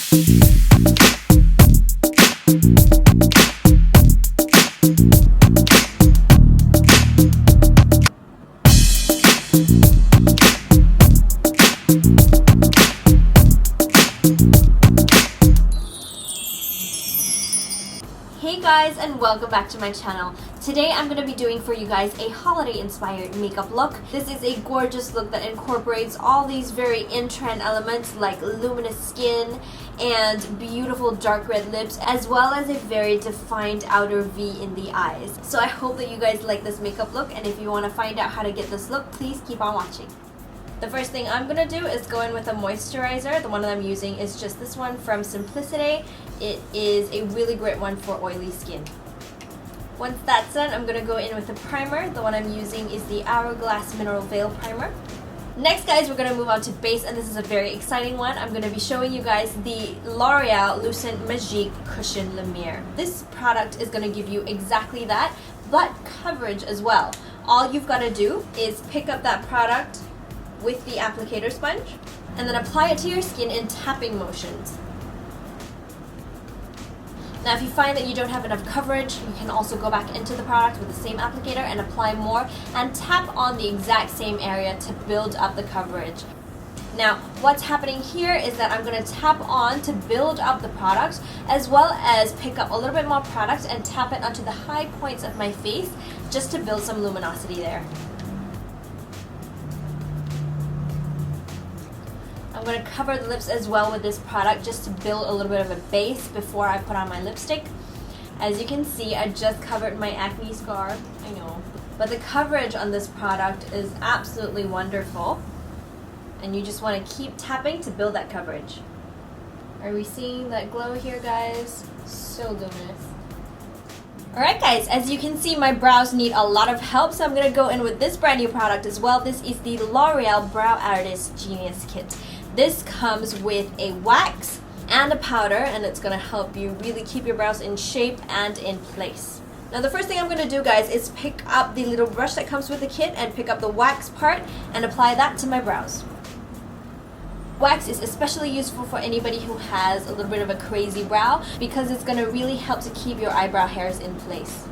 Hey guys, and welcome back to my channel. Today I'm going to be doing for you guys a holiday inspired makeup look. This is a gorgeous look that incorporates all these very in-trend elements like luminous skin and beautiful dark red lips, as well as a very defined outer V in the eyes. So I hope that you guys like this makeup look, and if you want to find out how to get this look, please keep on watching. The first thing I'm going to do is go in with a moisturizer. The one that I'm using is just this one from Simplicity. It is a really great one for oily skin. Once that's done, I'm going to go in with a primer. The one I'm using is the Hourglass Mineral Veil Primer. Next guys, we're going to move on to base, and this is a very exciting one. I'm going to be showing you guys the L'Oreal Lucent Magique Cushion Lumiere. This product is going to give you exactly that, but coverage as well. All you've got to do is pick up that product with the applicator sponge and then apply it to your skin in tapping motions. Now if you find that you don't have enough coverage, you can also go back into the product with the same applicator and apply more and tap on the exact same area to build up the coverage. Now what's happening here is that I'm going to tap on to build up the product, as well as pick up a little bit more product and tap it onto the high points of my face just to build some luminosity there. I'm going to cover the lips as well with this product just to build a little bit of a base before I put on my lipstick. As you can see, I just covered my acne scar, I know, but the coverage on this product is absolutely wonderful, and you just want to keep tapping to build that coverage. Are we seeing that glow here, guys? So luminous. Alright guys, as you can see, my brows need a lot of help, so I'm going to go in with this brand new product as well. This is the L'Oreal Brow Artist Genius Kit. This comes with a wax and a powder, and it's going to help you really keep your brows in shape and in place. Now the first thing I'm going to do guys is pick up the little brush that comes with the kit and pick up the wax part and apply that to my brows. Wax is especially useful for anybody who has a little bit of a crazy brow because it's going to really help to keep your eyebrow hairs in place.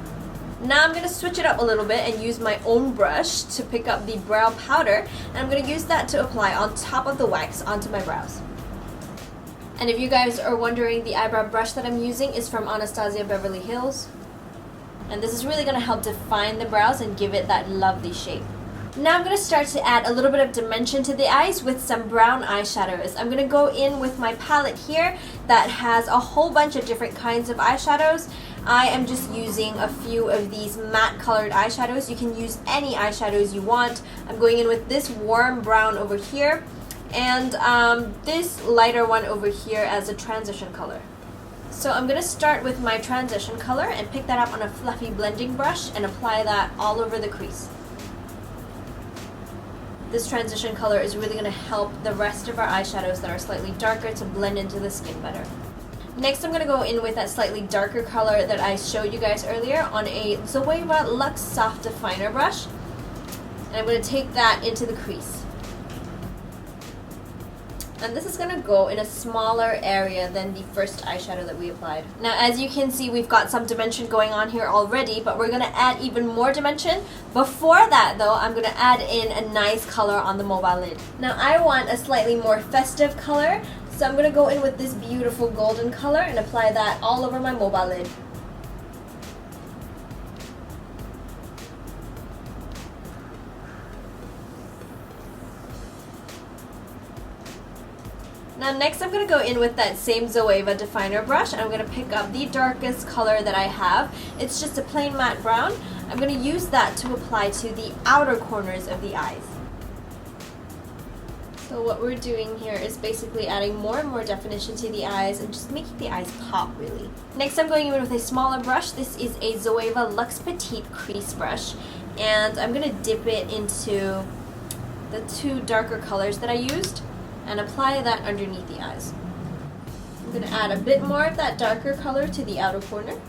Now I'm going to switch it up a little bit and use my own brush to pick up the brow powder, and I'm going to use that to apply on top of the wax onto my brows. And if you guys are wondering, the eyebrow brush that I'm using is from Anastasia Beverly Hills, and this is really going to help define the brows and give it that lovely shape. Now I'm going to start to add a little bit of dimension to the eyes with some brown eyeshadows. I'm going to go in with my palette here that has a whole bunch of different kinds of eyeshadows. I am just using a few of these matte colored eyeshadows. You can use any eyeshadows you want. I'm going in with this warm brown over here and this lighter one over here as a transition color. So I'm going to start with my transition color and pick that up on a fluffy blending brush and apply that all over the crease. This transition color is really going to help the rest of our eyeshadows that are slightly darker to blend into the skin better. Next I'm going to go in with that slightly darker color that I showed you guys earlier on a Zoeva Luxe Soft Definer brush. And I'm going to take that into the crease. And this is going to go in a smaller area than the first eyeshadow that we applied. Now as you can see, we've got some dimension going on here already, but we're going to add even more dimension. Before that though, I'm going to add in a nice color on the mobile lid. Now I want a slightly more festive color, so I'm going to go in with this beautiful golden color and apply that all over my mobile lid. Now next I'm going to go in with that same Zoeva definer brush, and I'm going to pick up the darkest color that I have. It's just a plain matte brown. I'm going to use that to apply to the outer corners of the eyes. So what we're doing here is basically adding more and more definition to the eyes and just making the eyes pop really. Next I'm going in with a smaller brush. This is a Zoeva Luxe Petite Crease brush, and I'm going to dip it into the two darker colors that I used and apply that underneath the eyes. I'm going to add a bit more of that darker color to the outer corner.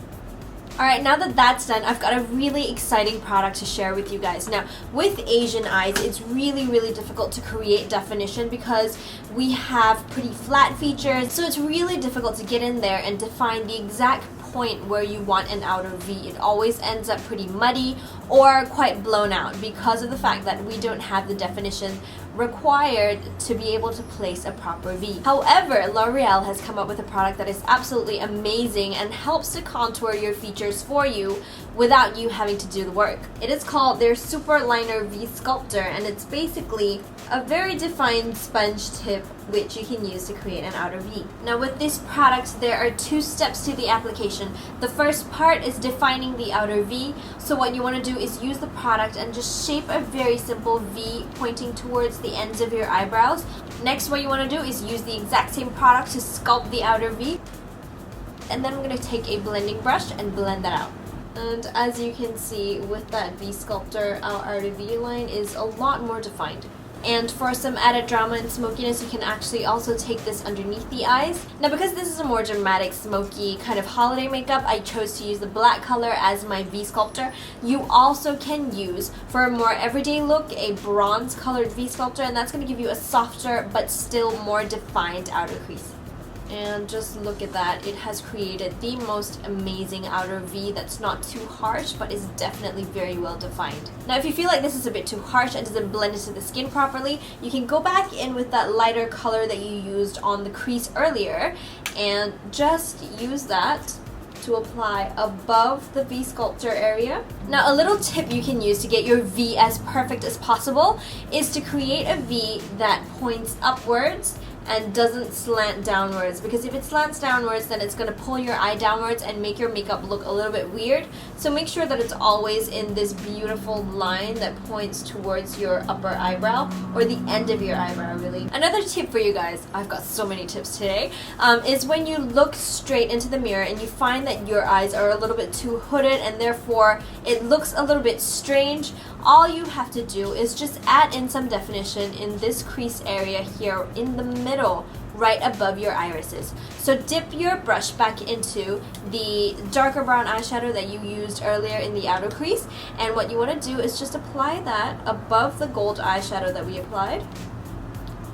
Alright, now that that's done, I've got a really exciting product to share with you guys. Now, with Asian eyes, it's really difficult to create definition because we have pretty flat features, so it's really difficult to get in there and define the exact point where you want an outer V. It always ends up pretty muddy or quite blown out because of the fact that we don't have the definition required to be able to place a proper V. However, L'Oreal has come up with a product that is absolutely amazing and helps to contour your features for you without you having to do the work. It is called their Super Liner V-Sculptor, and it's basically a very defined sponge tip which you can use to create an outer V. Now with this product, there are 2 steps to the application. The first part is defining the outer V. So what you want to do is use the product and just shape a very simple V pointing towards the ends of your eyebrows. Next, what you want to do is use the exact same product to sculpt the outer V. And then I'm going to take a blending brush and blend that out. And as you can see with that V-Sculptor, our outer V line is a lot more defined. And for some added drama and smokiness, you can actually also take this underneath the eyes. Now because this is a more dramatic, smoky kind of holiday makeup, I chose to use the black color as my V-Sculptor. You also can use, for a more everyday look, a bronze colored V-Sculptor, and that's going to give you a softer but still more defined outer crease. And just look at that, it has created the most amazing outer V that's not too harsh but is definitely very well defined. Now if you feel like this is a bit too harsh and doesn't blend into the skin properly, you can go back in with that lighter color that you used on the crease earlier and just use that to apply above the V-Sculptor area. Now a little tip you can use to get your V as perfect as possible is to create a V that points upwards and doesn't slant downwards, because if it slants downwards then it's going to pull your eye downwards and make your makeup look a little bit weird. So make sure that it's always in this beautiful line that points towards your upper eyebrow, or the end of your eyebrow really. Another tip for you guys, I've got so many tips today, is when you look straight into the mirror and you find that your eyes are a little bit too hooded and therefore it looks a little bit strange, all you have to do is just add in some definition in this crease area here in the middle, right above your irises. So dip your brush back into the darker brown eyeshadow that you used earlier in the outer crease, and what you want to do is just apply that above the gold eyeshadow that we applied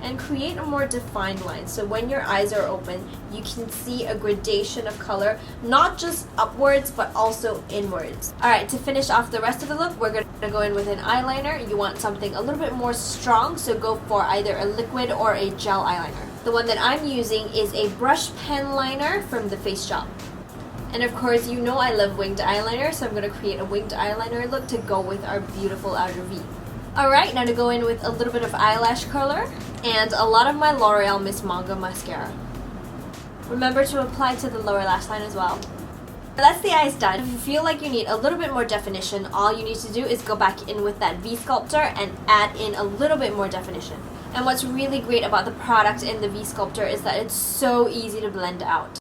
and create a more defined line. So when your eyes are open, you can see a gradation of color, not just upwards but also inwards. Alright, to finish off the rest of the look, we're going to go in with an eyeliner. You want something a little bit more strong, so go for either a liquid or a gel eyeliner. The one that I'm using is a brush pen liner from the Face Shop. And of course, you know I love winged eyeliner, so I'm going to create a winged eyeliner look to go with our beautiful outer V. Alright, now to go in with a little bit of eyelash curler and a lot of my L'Oreal Miss Manga mascara. Remember to apply to the lower lash line as well. That's the eyes done. If you feel like you need a little bit more definition, all you need to do is go back in with that V-Sculptor and add in a little bit more definition. And what's really great about the product in the V-Sculptor is that it's so easy to blend out.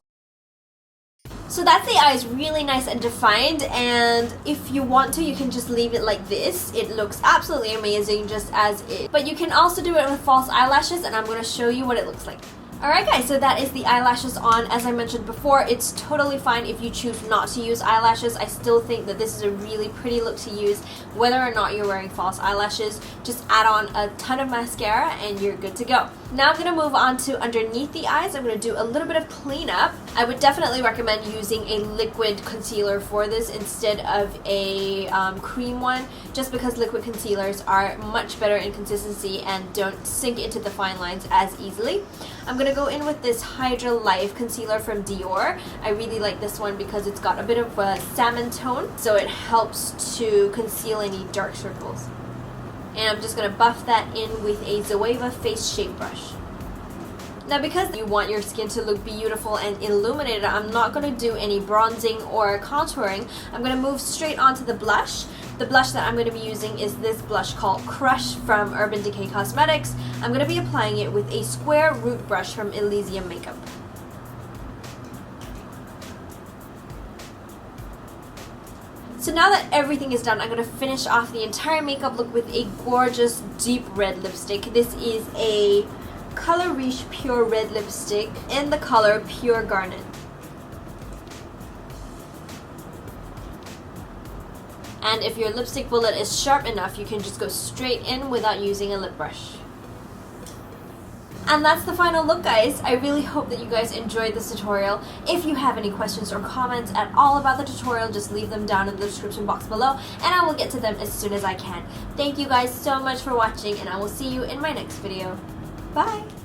So that's the eyes, really nice and defined, and if you want to, you can just leave it like this. It looks absolutely amazing just as is. But you can also do it with false eyelashes, and I'm going to show you what it looks like. Alright guys, so that is the eyelashes on. As I mentioned before, it's totally fine if you choose not to use eyelashes. I still think that this is a really pretty look to use whether or not you're wearing false eyelashes. Just add on a ton of mascara and you're good to go. Now I'm going to move on to underneath the eyes. I'm going to do a little bit of cleanup. I would definitely recommend using a liquid concealer for this instead of a cream one, just because liquid concealers are much better in consistency and don't sink into the fine lines as easily. I'm going to go in with this Hydra Life concealer from Dior. I really like this one because it's got a bit of a salmon tone, so it helps to conceal any dark circles. And I'm just going to buff that in with a Zoeva Face Shape Brush. Now because you want your skin to look beautiful and illuminated, I'm not going to do any bronzing or contouring. I'm going to move straight onto the blush. The blush that I'm going to be using is this blush called Crush from Urban Decay Cosmetics. I'm going to be applying it with a square root brush from Elysium Makeup. So now that everything is done, I'm going to finish off the entire makeup look with a gorgeous deep red lipstick. This is a Color Riche Pure Red Lipstick in the color Pure Garnet. And if your lipstick bullet is sharp enough, you can just go straight in without using a lip brush. And that's the final look, guys. I really hope that you guys enjoyed this tutorial. If you have any questions or comments at all about the tutorial, just leave them down in the description box below and I will get to them as soon as I can. Thank you guys so much for watching and I will see you in my next video. Bye!